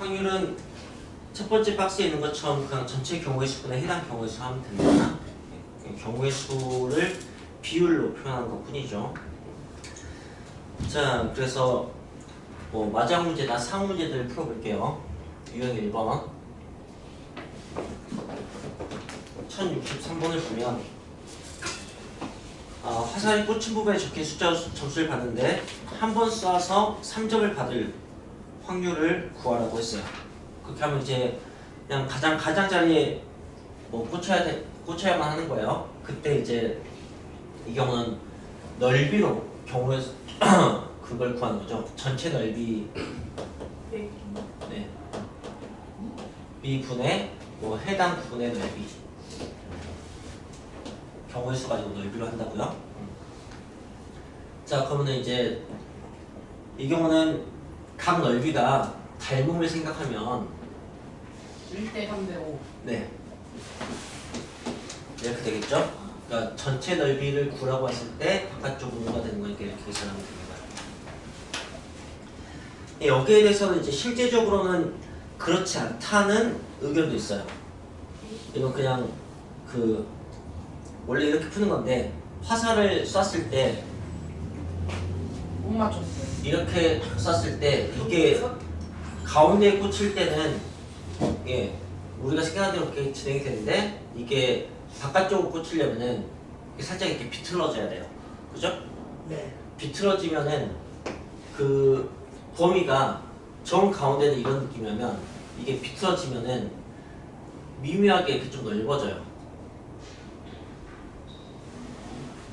확률은 첫 번째 박스에 있는 것처럼 그냥 전체 경우의 수분에 해당 경우의 수 하면 됩니다. 경우의 수를 비율로 표현하는 것 뿐이죠. 자, 그래서 뭐 마지막 문제나 상호 문제들을 풀어볼게요. 유형 1번 1063번을 보면 화살이 꽂힌 부분에 적힌 숫자 점수를 받는데 한 번 쏴서 3점을 받을 확률을 구하라고 했어요. 그렇게 하면 이제 그냥 가장자리에 뭐 꽂혀야만 하는 거예요. 그때 이제 이 경우는 넓이로 경우에 그걸 구하는 거죠. 전체 넓이 네. B분의 뭐 해당 부분의 넓이 경우의 수 가지고 넓이로 한다고요. 자, 그러면 이제 이 경우는 각 넓이가 닮음을 생각하면 1대 3대 5. 네 이렇게 되겠죠. 그러니까 전체 넓이를 구라고 했을 때 바깥쪽은 뭐가 되는 거니까 이렇게 계산하면 됩니다. 여기에 대해서는 이제 실제적으로는 그렇지 않다는 의견도 있어요. 이건 그냥 원래 이렇게 푸는 건데 화살을 쐈을 때 못 맞췄어요. 이렇게 쐈을 때 이게 가운데에 꽂힐 때는 우리가 생각한 대로 이렇게 진행이 되는데 이게 바깥쪽으로 꽂히려면은 살짝 이렇게 비틀어져야 돼요. 그죠? 네. 비틀어지면은 그 범위가 정 가운데는 이런 느낌이면 이게 비틀어지면은 미묘하게 이렇게 좀 넓어져요.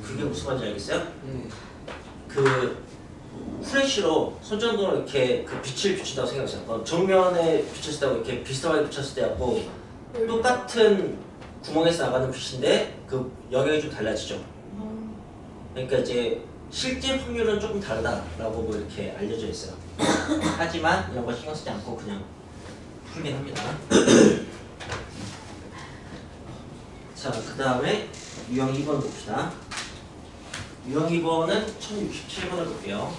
그게 무슨 말인지 알겠어요? 그 프레쉬로 손전등으로 이렇게 그 빛을 비춘다고 생각해보세요. 정면에 비쳤을 때하고 이렇게 비슷하게 비쳤을 때하고 똑같은 구멍에서 나가는 빛인데 그 영역이 좀 달라지죠. 그러니까 이제 실제 확률은 조금 다르다라고 뭐 이렇게 알려져 있어요. 하지만 이런 거 신경 쓰지 않고 그냥 풀긴 합니다. 자, 그 다음에 유형 2번 봅시다. 유형 2번은 1067번을 볼게요.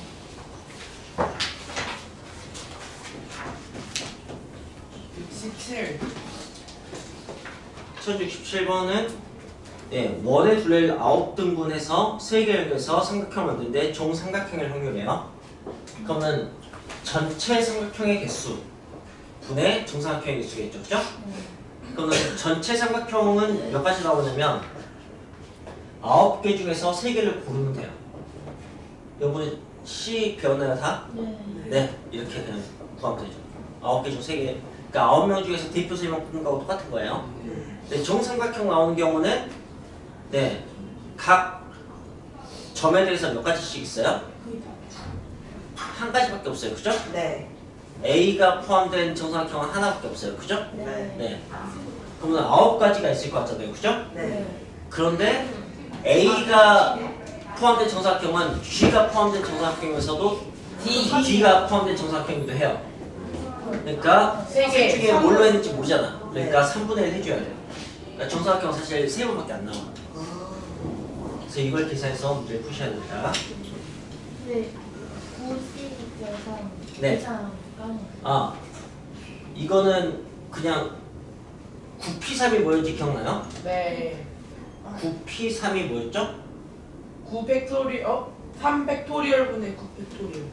67. 1067번은 원의 둘레를 9등분해서 3개 연결해서 삼각형을 만드는데 종삼각형의 확률이에요. 그러면 전체 삼각형의 개수 분의 종삼각형의 개수겠죠, 그죠? 그러면 전체 삼각형은 몇 가지 나오냐면 9개 중에서 3개를 고르면 돼요. 여러분 C 배웠나요 다? 네, 이렇게 그냥 구하면 되죠. 9개 중 3개. 그러니까 9명 중에서 대표 3명 뽑는 거하고 똑같은 거예요. 네, 정삼각형 나오는 경우는 각 점에 대해서 몇 가지씩 있어요? 한 가지밖에 없어요, 그죠? 네. A가 포함된 정삼각형은 하나밖에 없어요, 그죠? 네. 그러면 9가지가 있을 것 같잖아요, 그죠? 네. 그런데 A가 포함된 정삼각형은 G가 포함된 정삼각형에서도 D가 포함된 정삼각형이기도 해요. 그러니까 셋 중에 뭘로 했는지 모르잖아. 그러니까 3분의 1 해줘야 돼요. 그러니까 정삼각형은 사실 3번밖에 안 나와. 그래서 이걸 계산해서 문제를 푸셔야 됩니다. 네. 90에서 네. 계산 까는 이거는 그냥 9P3이 뭐였지 기억나요? 네. 9P3이 뭐였죠? 3팩토리얼 분의 9팩토리얼.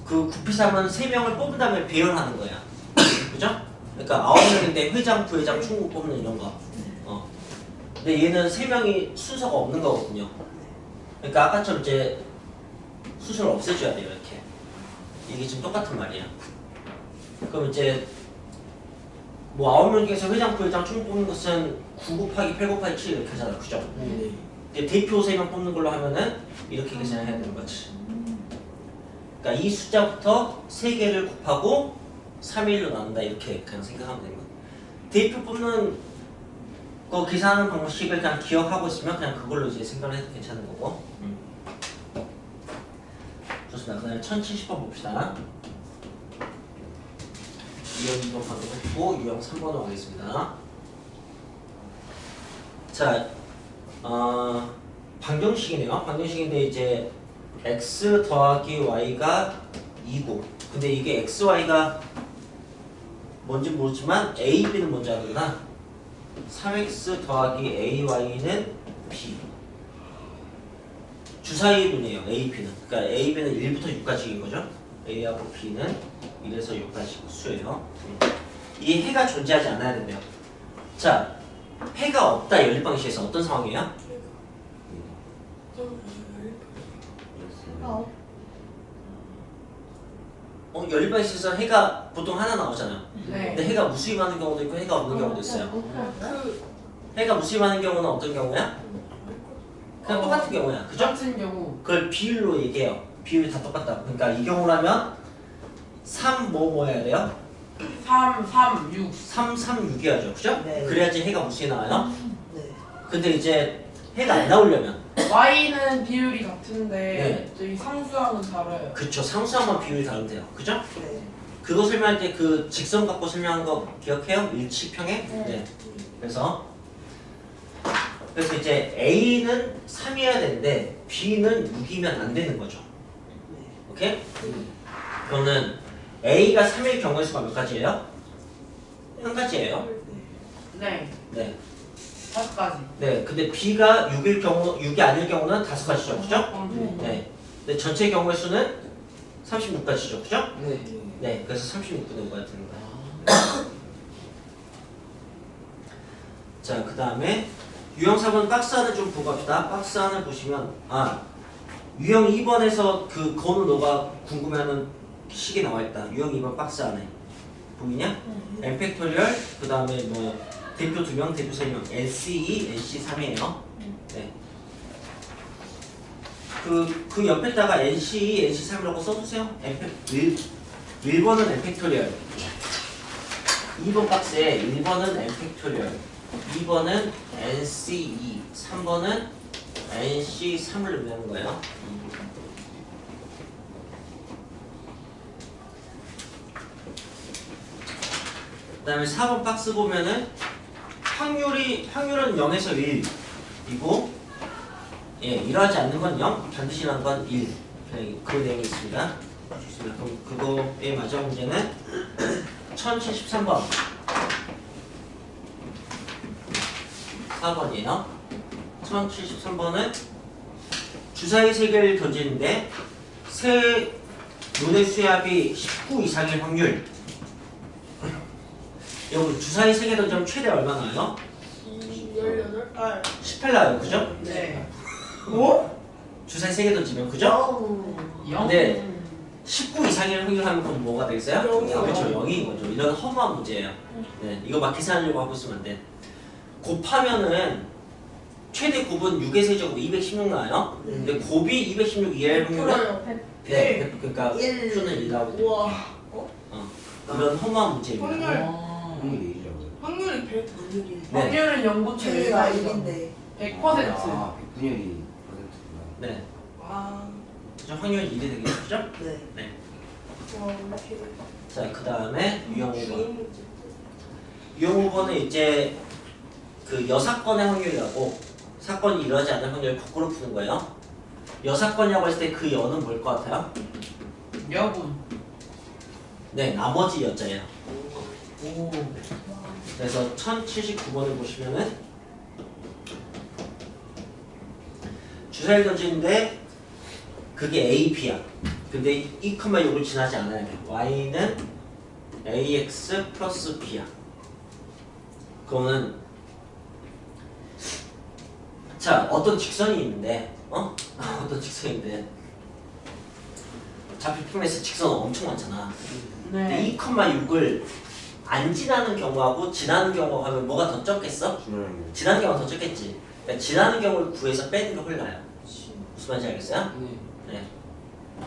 그 9P3은 3명을 뽑은 다음에 배열하는 거야. 그죠? 그러니까 9명인데 회장, 부회장, 총무 뽑는 이런 거. 근데 얘는 3명이 순서가 없는 거거든요. 그러니까 아까처럼 이제 수순을 없애줘야 돼요, 이렇게. 이게 지금 똑같은 말이야. 그럼 이제 뭐 9명 중에서 회장, 부회장, 총무 뽑는 것은 9 곱하기 8 곱하기 7 이렇게 하잖아, 그죠? 근데 대표 3명 뽑는 걸로 하면은 이렇게 계산을 해야 되는 거지. 그러니까 이 숫자부터 3개를 곱하고 3일로 나눈다 이렇게 그냥 생각하면 되는 거예요. 대표 뽑는 거 계산하는 방식을 그냥 기억하고 있으면 그냥 그걸로 이제 생각을 해도 괜찮은 거고. 좋습니다. 그다음에 1070번 봅시다. 유형 2번 방금 했고 유형 3번으로 가겠습니다. 자, 방정식이네요. 방정식인데 이제 x 더하기 y가 2고 근데 이게 XY가 뭔지 모르지만 A, B는 뭔지 아는구나. 3X 더하기 AY는 B 주사위분이에요. A, B는 그러니까 A, B는 1부터 6까지인 거죠. A하고 B는 1에서 6까지 수예요. 이 해가 존재하지 않아야 된대요. 자, 해가 없다 연립방식에서 어떤 상황이에요? 연립방식에서 해가 보통 하나 나오잖아요. 네. 근데 해가 무수임하는 경우도 있고 해가 없는 경우도 있어요. 그 해가 무수임하는 경우는 어떤 경우야? 그냥 똑같은 경우야. 그죠? 같은 경우 그걸 비율로 얘기해요. 비율이 다 똑같다. 그러니까 이 경우라면 3 뭐 해야 돼요? 3, 3, 6. 3, 3, 6이야죠. 그죠? 네. 그래야지 해가 무수히 나와요. 네. 근데 이제 해가 안 나오려면 Y는 비율이 같은데 네. 저희 상수항은 다르요. 그쵸. 상수항만 비율이 다르면 돼요. 그죠? 네. 그거 설명할 때 그 직선 갖고 설명한 거 기억해요? 일치평행? 네. 그래서 이제 A는 3이어야 되는데 B는 6이면 안 되는 거죠. 네. 오케이? 그러면 A가 3일 경우의 수가 몇 가지예요? 한 가지예요. 네. 네. 5가지. 네. 근데 B가 6일 경우 6이 아닐 경우는 5가지죠. 그죠? 네. 네. 근데 전체 경우의 수는 36가지죠. 그죠? 네. 네. 그래서 36분의 5가 되는 거예요. 자, 그다음에 유형 4번 박스 안을 좀 보고 갑시다. 박스 안을 보시면 유형 2번에서 그 건우 너가 궁금해하는 식이 나와 있다. 유형 2번 박스 안에 보이냐? n 팩토리얼 그다음에 뭐 대표 2명, 대표 3명, NC2, NC3이에요. 네. 그 옆에다가 NC2, NC3이라고 써주세요. 1번은 n 팩토리얼 2번 박스에 1번은 n 팩토리얼 2번은 NC2, 3번은 NC3을 의미하는 거예요. 그 다음에 4번 박스 보면은 확률은 0에서 1이고 이러하지 않는 건 0, 반드시 일어나는 건 1. 그 내용이 있습니다. 좋습니다. 그럼 그거의 마지막 문제는 1073번 4번이에요. 1073번은 주사위 3개를 던지는데 세 논의 수압이 19 이상일 확률. 여기 주사위 3개 던지면 최대 얼마 나와요? 18. 18 나와요. 그죠? 네. 뭐? 주사위 3개 던지면 그죠? 0. 근데 19 이상일 확률 하면 그럼 뭐가 되겠어요? 영이요. 그렇죠. 0인 거죠. 이런 허무한 문제예요. 네, 이거 막 계산하려고 하고 있으면 안 돼. 곱하면은 최대 곱은 6의 세제곱 216 나와요. 근데 곱이 216 이하일 확률은 네, 그러니까 일. 수는 1 나오고 우와. 이런 허무한 문제입니다. 확률. 확률이 1이라고요? 확률이 100. 확률이. 네. 확률은 0부터 제가 1까지. 1인데. 100%. 아, 100분의 1%구나. 네, 와. 그죠? 확률이 1이 되겠죠? 그죠? 네. 네. 와, 이렇게. 자, 그 다음에 유형 5번. 주인 문제. 유형 5번은 이제 그 여사건의 확률이라고 사건이 일어나지 않는 확률을 거꾸로 푸는 거예요. 여사건이라고 했을 때 그 여는 뭘 것 같아요? 여분. 네, 나머지 여자예요. 오. 그래서 1079번을 보시면은 주사위를 던지는데 그게 AP야. 근데 2,6을 지나지 않아야 돼. Y는 AX 플러스 B야. 그러면 자, 어떤 직선이 있는데 어떤 직선인데 좌표품에서 직선은 엄청 많잖아. 근데 네. 2,6을 안 지나는 경우하고 지나는 경우하고 하면 뭐가 더 적겠어? 중요한 지나는 경우가 더 적겠지. 그러니까 지나는 경우를 구해서 빼는 게 훨라요. 무슨 말인지 알겠어요? 게. 네. 네.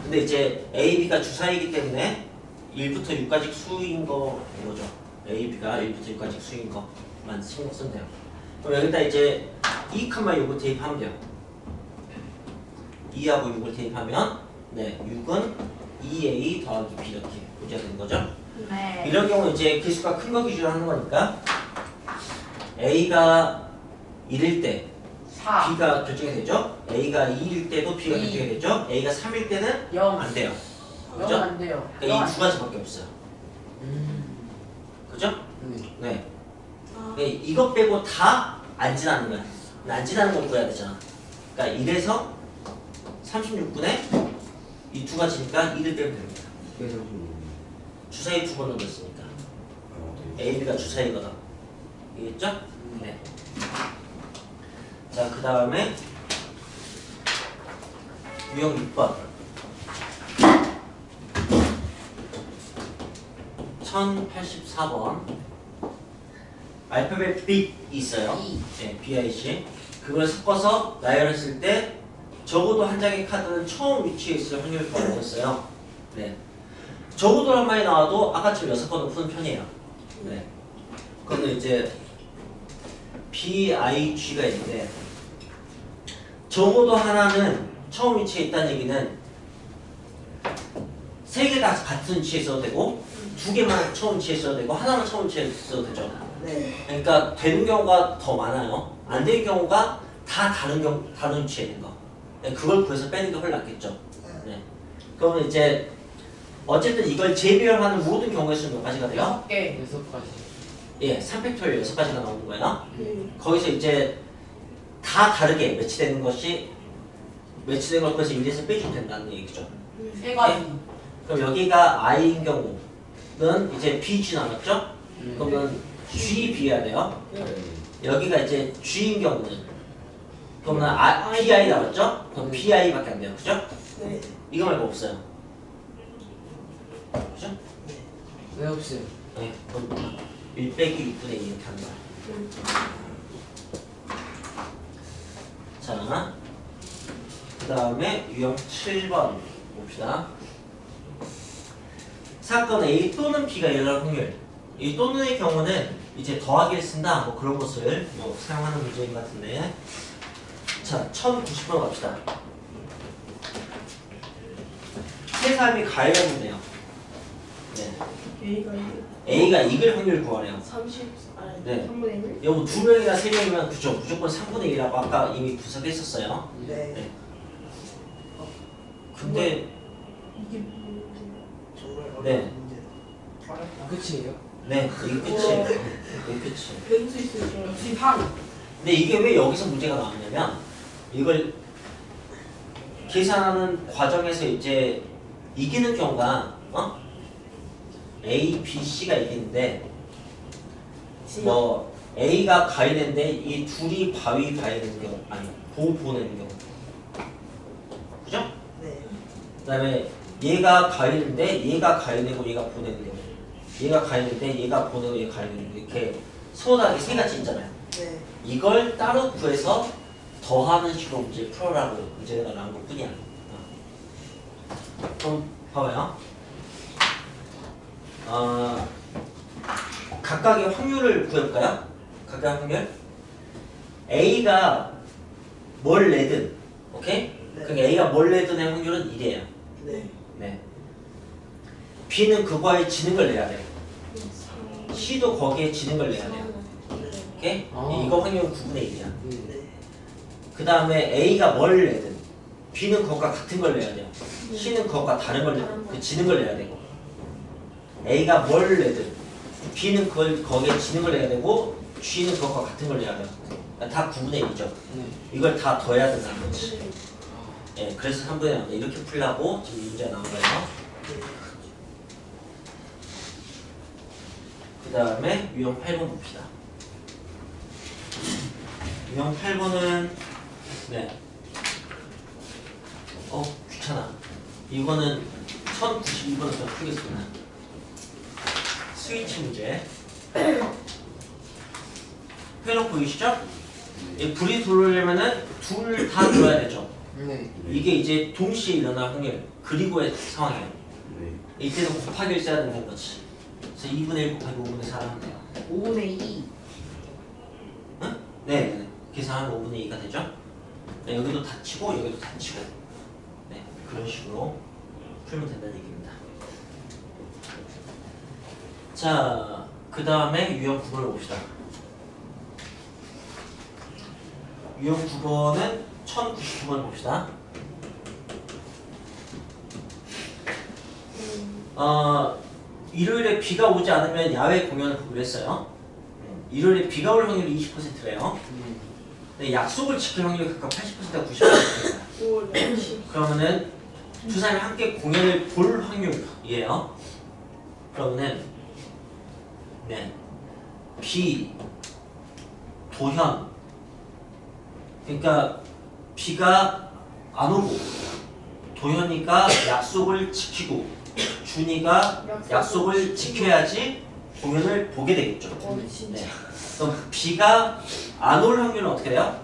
근데 이제 A, B가 주사이기 때문에 1부터 6까지 수인 거죠. A, B가 1부터 6까지 수인 거만 신경 쓰면 돼요. 그럼 여기다 이제 2,6을 대입하면 돼요. 2하고 6을 대입하면 네, 6은 2A 더하기 B 이렇게 문제가 되는 거죠. 네. 이런 경우 이제 개수가 큰 거 기준으로 하는 거니까 A가 1일 때 4. B가 결정이 되죠. A가 2일 때도 B가 이. 결정이 되죠. A가 3일 때는 0. 안 돼요. 영은 안 돼요. 그러니까 이 두 가지밖에 없어요. 그죠? 네. 네. 아, 그러니까 이것 빼고 다 안 지나는 거야. 안 지나는 걸 구해야 되잖아. 그러니까 1에서 36분에 이 두 가지니까 1을 빼면 됩니다. 그래서 주사위 두 번 넣었으니까. 네. A, B가 주사위거든. 이해했죠? 네. 자, 그 다음에 유형 6번. 1084번. 알파벳 B 있어요. 네, BIC. 그걸 섞어서 나열했을 때 적어도 한 장의 카드는 처음 위치에 있을 확률을 구하라고 했어요. 네. 적어도 한 마리 나와도 아까처럼 6번은 푸는 편이에요. 네. 그러면 이제 BIG가 있는데 적어도 하나는 처음 위치에 있다는 얘기는 3개 다 같은 위치에 있어도 되고 2개만 처음 위치에 있어도 되고 하나만 처음 위치에 있어도 되죠. 네. 그러니까 되는 경우가 더 많아요. 안 되는 경우가 다 다른 위치에 있는 거. 네, 그걸 구해서 빼는 게 훨씬 낫겠죠. 네. 그러면 이제 어쨌든 이걸 재배열하는 모든 경우의 수는 몇 가지가 돼요? 6개. 6가지. 예, 3팩토리얼 6가지가 나오는 거예요. 네. 거기서 이제 다 다르게 매치되는 것이 매치된 걸 그래서 1에서 빼주면 된다는 얘기죠. 3가지. 그럼 여기가 I인 경우는 이제 BG 나왔죠? 그러면 G, B해야 돼요. 여기가 이제 G인 경우는 그러면 PI 나왔죠? 그럼 PI밖에 안 돼요. 그죠? 네. 이거 말고 없어요. 그죠? 왜 없어요? 네. 그럼 1 빼기 6분의 2 이렇게 하는 거야. 자, 그 다음에 유형 7번 봅시다. 사건 A 또는 B가 일어날 확률. 이 또는의 경우는 이제 더하기를 쓴다 뭐 그런 것을 뭐 사용하는 문제인 것 같은데. 자, 1090번 갑시다. 세 사람이 가위바위보 네요. 네. A가 A가 이길 확률 구하래요. 30 아니 네. 3분의 1? 여보 2명이나 3명이면 그죠? 무조건 3분의 1이라고 아까 이미 분석했었어요. 네. 네. 근데 이게 뭔데? 정말 네. 어려운 문제. 끝이에요? 네, 이게 끝이에요. 이게 끝이에요. 변수 있을 줄 알았어. 역시 방. 근데 이게 왜 여기서 문제가 나왔냐면 이걸 계산하는 과정에서 이제 이기는 경우가 A, B, C가 이기는데 뭐 A가 가위내는데 이 둘이 바위 바위내는 경우 아니 보내는 경우 그죠? 네. 그 다음에 얘가 가위내는데 얘가 가위내고 얘가 보내는 경우 얘가 가위내는데 얘가 보내고 얘가 가위내는 경우 이렇게 서로다르게 세 가지 있잖아요. 네. 이걸 따로 구해서 더하는 식으로 문제 풀어라고 문제가 나온 것 뿐이야. 그럼 봐봐요. 각각의 확률을 구해볼까요? 각각의 확률. A가 뭘 내든, 오케이? 네. 그러니까 A가 뭘 내든의 확률은 1이에요. 네. 네. B는 그거에 지는 걸 내야 돼. C도 거기에 지는 걸 내야 돼요. 오케이? 이거 확률은 9분의 1이야. 네. 그 다음에 A가 뭘 내든 B는 그것과 같은 걸 내야 돼요. C는 그것과 다른 걸 내야 돼. 지는 걸 내야 되고 A가 뭘 내든 B는 그걸 거기에 지는 걸 내야 되고 G는 그것과 같은 걸 내야 돼요. 그러니까 다 9분의 1이죠. 이걸 다 더해야 된다는 거지. 예, 그래서 3분의 1 이렇게 풀려고 지금 이 문제가 나온 거예요. 그 다음에 유형 8번 봅시다. 유형 8번은 네. 귀찮아. 이거는 1092번부터 풀겠습니다. 스위치 문제. 해놓고 보이시죠? 이 불이 들어오려면은 둘 다 들어야 되죠. 네. 이게 이제 동시에 일어날 확률. 그리고의 상황이에요. 네. 이때는 곱하기를 써야 된다는 거지. 그래서 2분의 1 곱하기 5분의 4를 하면 돼요. 5분의 2. 응? 네. 계산하면 5분의 2가 되죠? 네, 여기도 닫히고 여기도 닫히고 네, 그런 식으로 풀면 된다는 얘기입니다. 자, 그 다음에 유형 9번을 봅시다. 유형 9번은 1099번을 봅시다. 일요일에 비가 오지 않으면 야외 공연을 보기로 했어요. 일요일에 비가 올 확률이 20%래요. 근데 약속을 지킬 확률이 각각 80%가 90%예요. 오, 역시. 그러면은 두 사람이 함께 공연을 볼 확률이에요. 그러면은 네. 비, 도현. 그러니까 비가 안 오고 도현이가 약속을 지키고 준이가 약속을 지켜야지 공연을 보게 되겠죠. 진짜. 네. 그럼 비가 안 올 확률은 어떻게 돼요?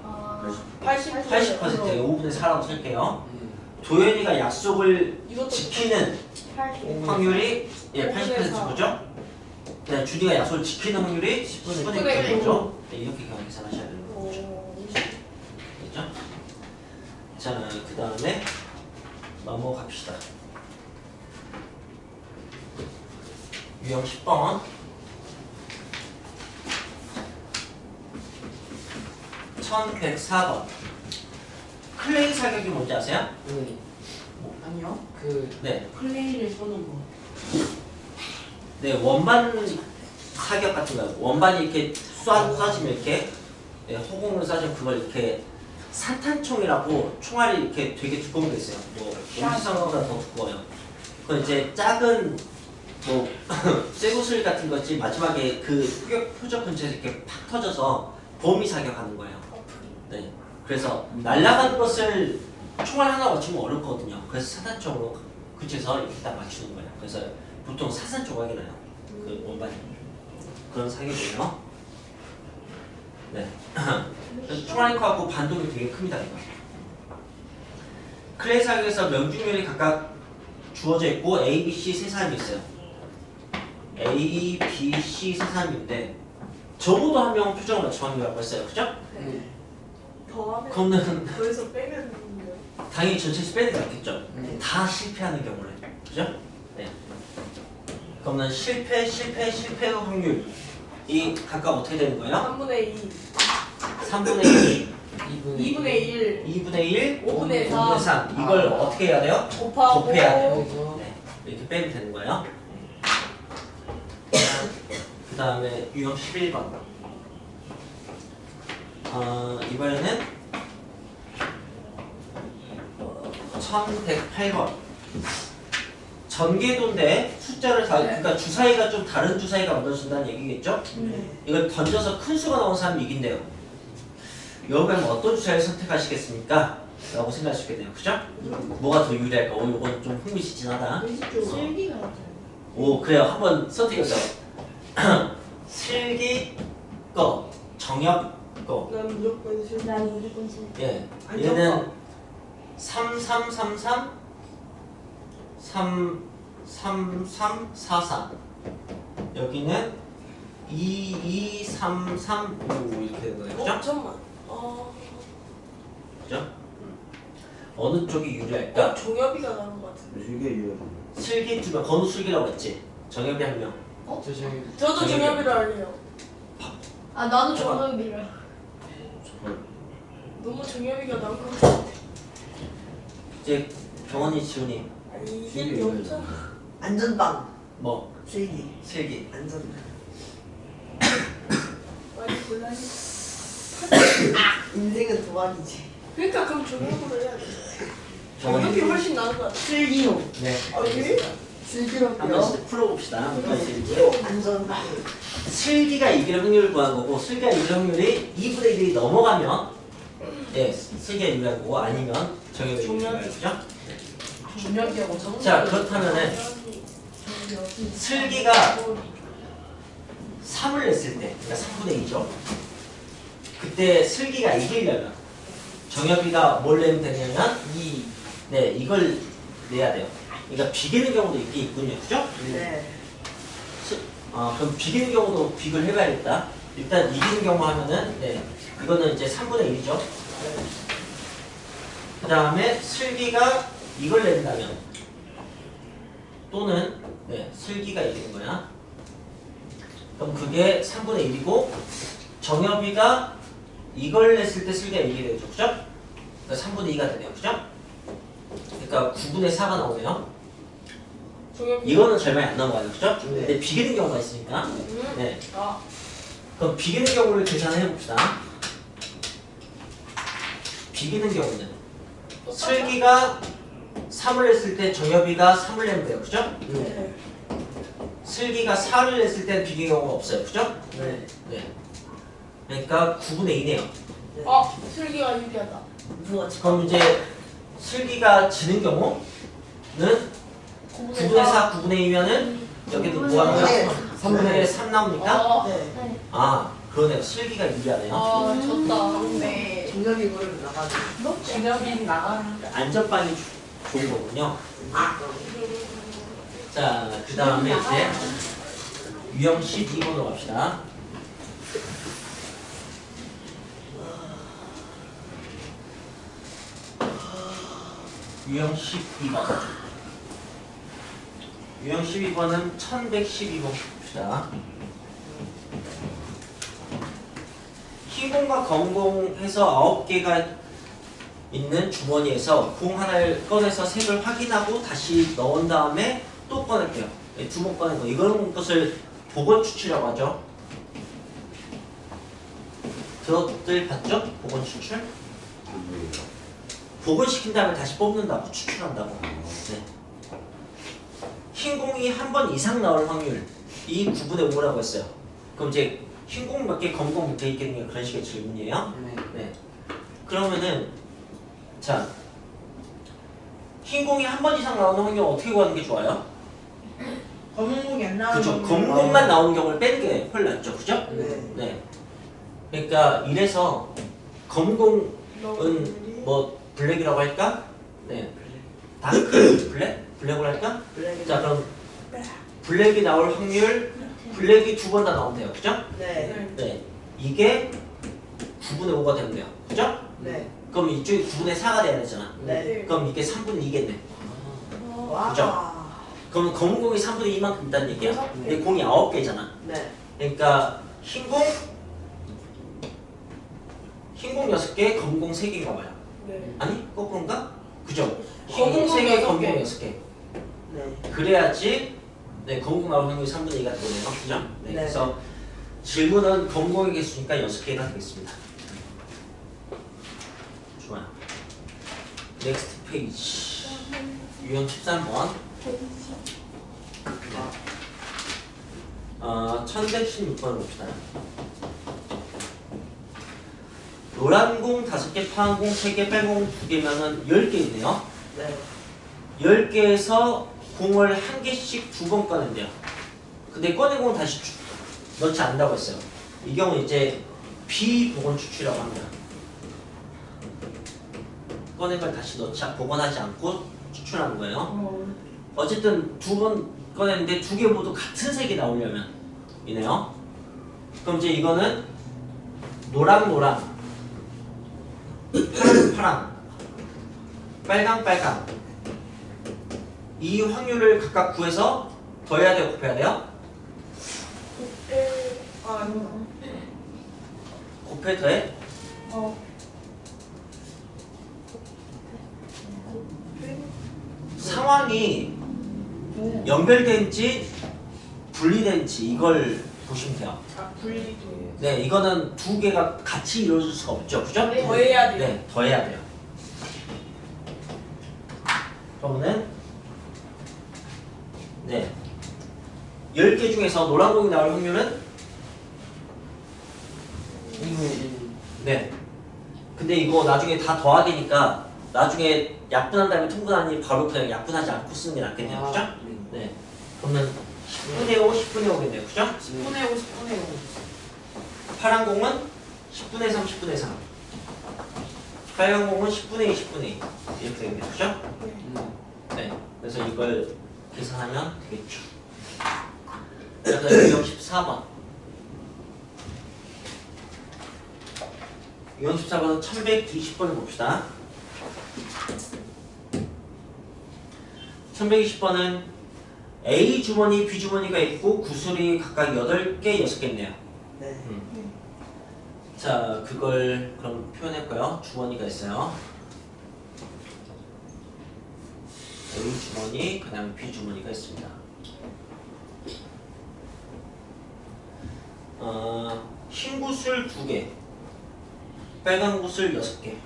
80%. 80%예요. 5분의 4라고 쓸게요. 도현이가 약속을 이것도 지키는 확률이 80% 그죠? 네, 준이가 약속을 지키는 확률이 10분의 1이죠. 네, 이렇게 그냥 계산하셔야 되는 거죠. 됐죠? 자, 그 다음에 넘어갑시다. 유형 10번. 1104번. 클레이 사격이 뭔지 아세요? 네. 아니요. 그 네. 클레이를 쏘는 거. 네, 원반 사격 같은 거. 원반이 이렇게 쏴지면 이렇게 네, 허공으로 쏴지면 그걸 이렇게 산탄총이라고 총알이 이렇게 되게 두꺼운 게 있어요. 뭐 om지선보다 더 두꺼워요. 그건 이제 작은 뭐 쇠구슬 같은 거지 마지막에 그 표적 근처에서 이렇게 팍 터져서 범위 사격하는 거예요. 네. 그래서 날아가는 것을 총알 하나 맞추면 어렵거든요. 그래서 산탄총으로 근처에서 이렇게 딱 맞추는 거예요. 그래서 보통 사산 조각이 나요. 그 원반이. 그런 사격이에요. 네. 총알이 커갖고 반동이 되게 큽니다. 이거. 클레이 사격에서 명중률이 각각 주어져 있고 A, B, C 세 사람이 있어요. A, B, C 세 사람인데 적어도 한 명은 표정을 맞출 확률이라고 했어요. 그죠? 네. 더하면 그거는 거기서 빼면 되는데요. 당연히 전체에서 빼는 게 낫겠죠. 네. 다 실패하는 경우를. 그죠? 네. 그러면 실패 확률이 각각 어떻게 되는 거예요? 3분의 2, 3분의 2, 2분의 1 2분의 1, 5분의 5분의 3. 이걸 어떻게 해야 돼요? 곱하고 곱해야 돼요. 그래서 네. 이렇게 빼면 되는 거예요. 그 다음에 유형 11번. 이번에는 1108번. 전개도인데 숫자를 다, 그러니까 주사위가 좀 다른 주사위가 만들어진다는 얘기겠죠? 이걸 던져서 큰 수가 나온 사람이 이긴대요. 여러분 어떤 주사위를 선택하시겠습니까? 라고 생각할 수 있겠네요. 그죠? 뭐가 더 유리할까? 이건 좀 흥미진진하다. 슬기가 나타나요. 오, 그래요. 한번 선택해보세요. 슬기 거, 정엽 거. 난 무조건 슬기. 난 무조건 실패. 예. 아니, 얘는 3333 33344. 여기는 2233 이렇게 되는 거예요. 그죠? 잠깐만. 그죠? 어느 쪽이 유리할까? 종엽이가 나온 것 같은데. 실게 이해하는 슬기 두 명, 건우 슬기라고 했지. 정엽이 한 명. 저 저기 저도 종엽이라 할래요. 아 나도 정답이라. 너무 종엽이가 나온 것 같아. 이제 경원이, 지훈이 아니 이게 슬기 없잖아. 안전빵. 뭐 슬기. 슬기. 안전빵. 많이 곤란해. 인생은 도박이지. 그러니까 그럼 종엽으로 해야 돼. 경원이. 종엽이 훨씬 나은 것 같아. 슬기로. 네. 아 왜? 슬기롭고요. 한번 풀어봅시다. 슬기. 안전빵. 슬기가 이길 확률을 구한 거고 슬기가 이길 확률이 2분의 1이 넘어가면 네, 슬기가 유리한 거고 아니면 정엽이 유리한 거죠. 준혁이하고 정답. 자, 그렇다면은 슬기가 3을 냈을 때, 그러니까 3분의 2죠. 그때 슬기가 이기려면 정엽이가 뭘 내면 되냐면 네, 이걸 내야 돼요. 그러니까 비기는 경우도 있긴 있군요. 그죠? 네. 그럼 비기는 경우도 비교를 해봐야겠다. 일단 이기는 경우 하면은 네, 이거는 이제 3분의 1이죠. 그 다음에 슬기가 이걸 낸다면 또는 네, 슬기가 이기는 거야. 그럼 그게 3분의 1이고 정엽이가 이걸 냈을 때 슬기가 이기게 되죠. 그죠? 그러니까 3분의 2가 되네요. 그죠? 그러니까 9분의 4가 나오네요. 종혁이. 이거는 절반이 안 넘어가요, 그죠? 네. 근데 비기는 경우가 있으니까. 네. 아. 그럼 비기는 경우를 계산해 봅시다. 비기는 경우는 슬기가 3을 했을 때 정엽이가 3을 내면 돼요, 그죠? 네. 슬기가 4를 했을 때 비기는 경우가 없어요, 그죠? 네. 네. 그러니까 9분의 2네요. 아, 슬기가 유리하다. 누가 그럼 이제 슬기가 지는 경우는 9분의 4, 9분의 2면은 여기도 뭐가 나와요? 3분의 3 나옵니까? 아, 네. 네. 아, 그러네요. 슬기가 유리하네요. 아, 졌다. 네. 중력이 물을 나가지고. 준혁이 나가. 안전빵이 좋은 거군요. 자, 그 다음에 이제 유형 12번으로 갑시다. 유형 12번. 유형 12번은 1112번 봅시다. 흰 공과 검은 공 해서 9개가 있는 주머니에서 공 하나를 꺼내서 색을 확인하고 다시 넣은 다음에 또 꺼낼게요. 두 번 꺼낸 거. 이런 것을 복원 추출이라고 하죠. 들어들 봤죠? 복원 추출? 복원시킨 다음에 다시 뽑는다고, 추출한다고. 네. 흰 공이 한 번 이상 나올 확률, 이 9분의 5라고 했어요. 그럼 이제 흰 공 몇 개, 검은 공 몇 개 있겠느냐, 그런 식의 질문이에요. 네. 그러면은 자, 흰 공이 한 번 이상 나오는 확률 어떻게 구하는 게 좋아요? 검은 공이 안 나오는 그죠? 검은 공만 나오는 경우를 빼는 게 훨씬 낫죠, 그죠? 네. 네. 그러니까 이래서 검은 공은 뭐 블랙이라고 할까? 네. 다크 블랙? 블랙으로 할까? 블랙이. 자, 그럼 블랙이 나올 확률, 블랙이 두 번 다 나온대요, 그죠? 네. 네. 이게 9분의 5가 되면 돼요, 그죠? 네. 그럼 이쪽이 9분의 4가 돼야 되잖아. 네. 그럼 이게 3분의 2겠네. 와. 그죠? 그럼 검은 공이 3분의 2만큼 있다는 얘기야. 근데 공이 9개잖아. 네. 그러니까 흰 공 6개, 검은 공 3개인가 봐요. 네. 아니? 거꾸로인가? 그죠? 검은 흰공 공 3개, 여섯 검은 개. 공 6개. 네. 그래야지 네, 검은 공 나올 확률이 3분의 2가 되네요. 그죠? 네. 네. 그래서 질문은 검은 공의 개수니까 6개가 되겠습니다. 좋아요. 넥스트 페이지. 유형 13번. 1116번을 봅시다. 노란 공 5개, 파란 공 3개, 빨간 공 2개면은 10개 있네요. 네. 10개에서 공을 한 개씩 2번 꺼낸대요. 근데 꺼낸 공은 다시 넣지 않는다고 했어요. 이 경우는 이제 비복원 추출이라고 합니다. 꺼낸 걸 다시 복원하지 않고 추출하는 거예요. 어쨌든 2번 꺼냈는데 2개 모두 같은 색이 나오려면 이네요. 그럼 이제 이거는 노랑 노랑, 파랑 파랑, 빨강 빨강, 이 확률을 각각 구해서 더해야 돼요, 곱해야 돼요? 아니요. 곱해 더해? 상황이 연결된지 분리된지 이걸 보시면 돼요. 아, 분리도. 네, 이거는 2개가 같이 이루어질 수가 없죠, 그죠? 네. 더해야 돼요. 네, 더해야 돼요. 그러면은 네, 10개 중에서 노란 공이 나올 확률은 2분의 1. 네. 근데 이거 나중에 다 더하기니까 나중에 약분한 다음에 통분하니 바로 그냥 약분하지 않고 쓰는 게 낫겠네요, 그죠? 네. 그러면 10분의 5, 10분의 5겠네요, 그죠? 10분의 5, 10분의 5. 파란 공은 10분의 3, 10분의 3. 빨간 공은 10분의 2, 10분의 2. 이렇게 되겠네요, 그죠? 네. 그래서 이걸 계산하면 되겠죠. 그래서 유형 14번. 유형 14번은 1120번을 봅시다. 1120번은 A 주머니, B 주머니가 있고 구슬이 각각 8개, 6개있네요. 네. 자, 그걸 그럼 표현할까요? 주머니가 있어요. A 주머니, 그 다음에 B 주머니가 있습니다. 흰 구슬 2개, 빨간 구슬 6개.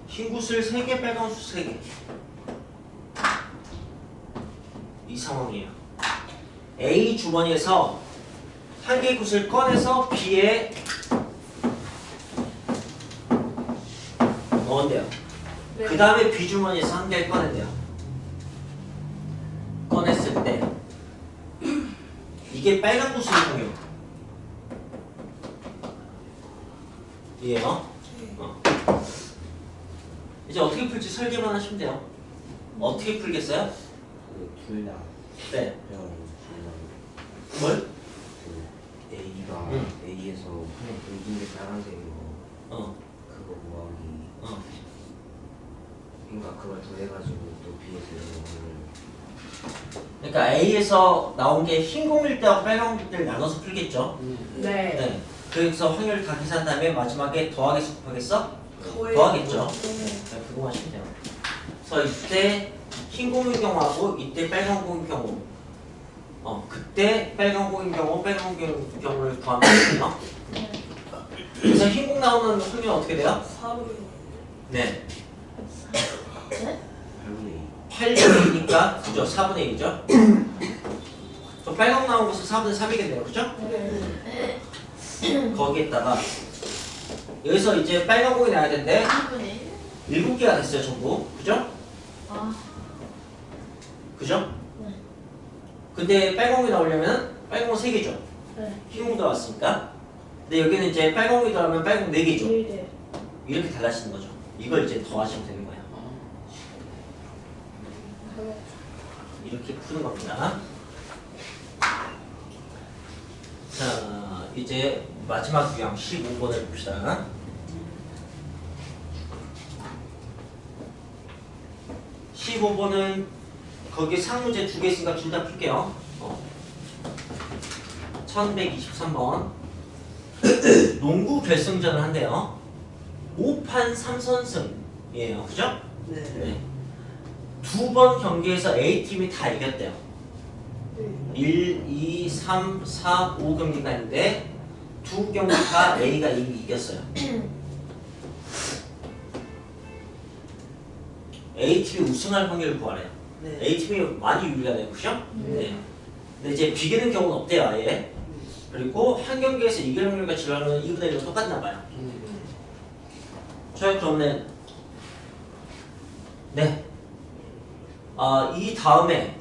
흰 구슬 3개, 빨간 구슬 3개. 이 상황이에요. A 주머니에서 한 개의 구슬 꺼내서 B에 넣은대요. 네. 그 다음에 B 주머니에서 한 개를 꺼낸대요. 꺼냈을 때 이게 빨간 구슬이군요. 이해요? 이제 어떻게 풀지 설계만 하시면 돼요. 어떻게 풀겠어요? 둘다 네. 그냥 뭘? 그 A가 응. A에서 여기 게 빨간색이고 어. 그거 모아기 어. 그러니까 그걸 더해가지고 또 B에서 이런 그러니까 A에서 나온 게 흰 공일 때하고 빨간 공일 때를 나눠서 풀겠죠. 네. 네. 그래서 확률을 다 계산한 다음에 마지막에 더하겠어 곱하겠어? 거의 더하겠죠. 네. 네, 그거 하시면 돼요. 그래서 이때 흰 공인 경우하고 이때 빨간 공인 경우 그때 빨간 공인 경우 빨간 공인 경우를 구하면 되거든요. 그래서 흰 공 나오는 확률은 어떻게 돼요? 4분의 네. 8분의 2 8분의 2니까 그죠? 4분의 1이죠? 저 빨간 공 나온 것은 4분의 3이겠네요. 그죠? 네. 거기에다가 여기서 이제 빨간 공이 나야 되는데 1분의 7개가 됐어요. 전부. 그죠? 아, 그죠? 네. 근데 빨간 공이 나오려면 빨간 공 3개죠. 네. 흰 공 들어왔으니까. 근데 여기는 이제 빨간 공이 들어가면 빨간 공 4개죠. 1대. 이렇게 달라지는 거죠. 이걸 이제 더하시면 되는 거예요. 이렇게 푸는 겁니다. 자, 이제 마지막 유형 15번을 봅시다. 15번은 거기 상문제 2개 있으니까 둘 다 풀게요. 1123번. 농구 결승전을 한대요. 5판 3선승이에요. 그죠? 네. 네. 2번 경기에서 A팀이 다 이겼대요. 1, 2, 3, 4, 5경기가 있는데 두 경기 다 A가 이미 이겼어요. A팀이 우승할 확률을 구하래요. 네. A팀이 많이 유리하네요. 그죠? 네. 근데 이제 비기는 경우는 없대요. 아예. 그리고 한 경기에서 이길 확률과 질 확률은 2분의 1로 똑같나 봐요. 저희 그러면 네. 이 다음에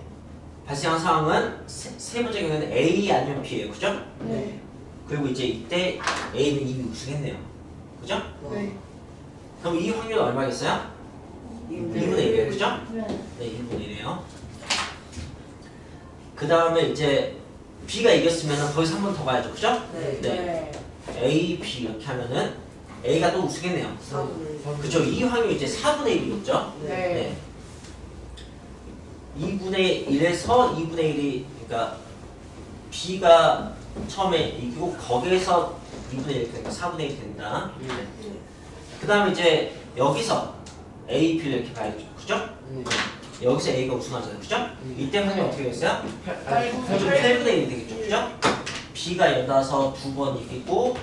발생한 상황은 세 번째 경우는 A 아니면 B예요. 그죠? 네. 그리고 이제 이때 A는 이미 우승했네요. 그죠? 네. 그럼 이 확률은 얼마겠어요? 2분의 1이에요. 그죠? 네. 네, 2분의 1이에요. 그 다음에 이제 B가 이겼으면 거기서 한 번 더 가야죠. 그죠? 네. 네. A, B 이렇게 하면은 A가 또 우승했네요. 4분의 그죠? 이 확률이 이제 4분의 1이겠죠? 네. 2분의 1에서 2분의 1이 그러니까 B가 처음에 이기고 거기에서 2분의 1 되니까 4분의 1이 된다. 그 다음에 이제 여기서 A, B를 이렇게 봐야죠. 그죠? 여기서 A가 우승하잖아요. 그죠? 이때 확률이 어떻게 됐어요? 8분의 1이 되겠죠. 그죠? B가 연달아서 2번 이기고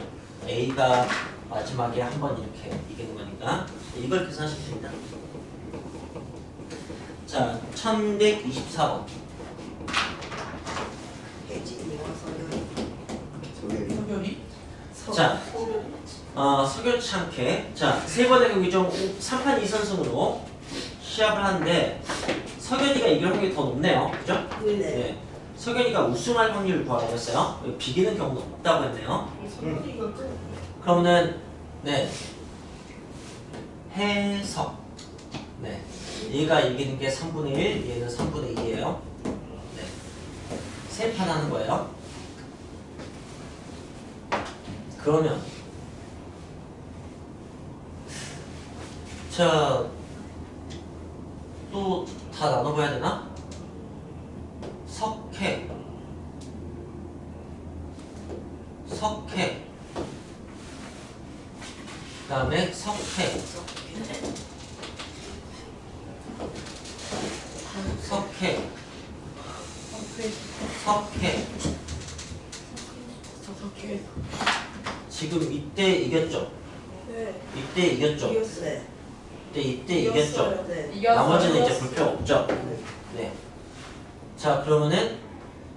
A가 마지막에 한 번 이렇게 이기는 거니까 이걸 계산하시면 됩니다. 자, 1124번. 소변이? 자, 석연치 않게. 자, 세 번의 경기 중 3판 2선승으로 시합을 하는데 석연이가 이길 확률이 더 높네요. 그죠? 네. 석연이가 우승할 확률을 구하라고 했어요. 비기는 경우는 없다고 했네요. 소변이가 그러면은 네. 해석. 네. 얘가 이기는 게 3분의 1, 얘는 3분의 2예요. 네. 세 판 하는 거예요. 그러면 자, 또 다 나눠봐야 되나? 석회 다음에 석회. 석회. 석회. 저렇게. 지금 이때 이겼죠? 네. 이때 이겼죠? 이겼어요. 이때 이겼죠? 네. 나머지는 이제 볼 필요 없죠? 네. 자, 그러면은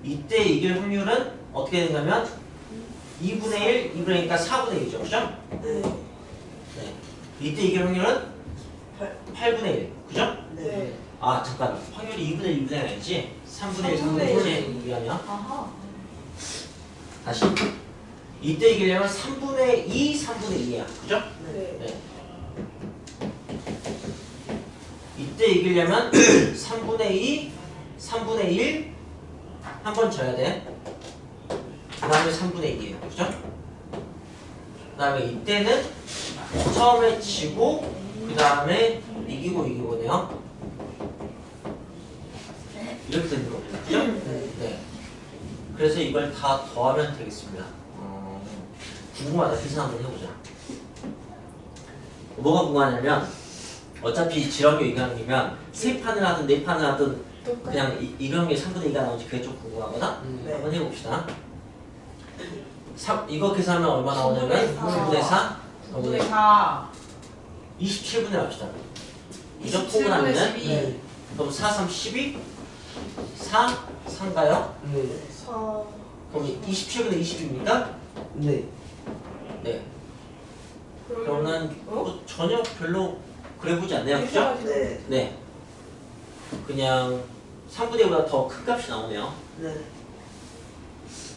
이때 이길 확률은 어떻게 되냐면 2분의 1, 2분의 1이니까 4분의 1이죠. 그죠? 네. 네. 이때 이길 확률은 8분의 1. 그죠? 네. 아, 잠깐. 확률이 2분의 1, 2분의 1 아니지? 3분의 1, 3분의 1이지? 이게 아니야? 아하. 다시. 이때 이기려면 3분의 2, 3분의 2야. 그죠? 네. 네. 이때 이기려면 3분의 2, 3분의 1 한 번 져야 돼. 그 다음에 3분의 2예요. 그죠? 그 다음에 이때는 처음에 지고 그 다음에 이기고네요. 이렇게 되는 겁니다. 그죠? 네. 그래서 이걸 다 더하면 되겠습니다. 궁금하다. 계산 한번 해보자. 뭐가 궁금하냐면 어차피 지렁이 이강이면 3판을 하든 4판을 하든 그냥 이강이 3분의 2가 나오지. 그게 좀 궁금하거든? 네. 한번 해봅시다. 이거 계산하면 얼마 나오냐면 9분의 4, 5분의 4 27분의 합시다. 이거 27분의 포근하면 12 그럼 4, 3, 12 4, 3가요? 그럼 27분의 20입니까? 네. 네. 그러면 뭐 전혀 별로 그래 보지 않네요. 그죠? 네. 네. 그냥 3분의 5보다 더 큰 값이 나오네요. 네.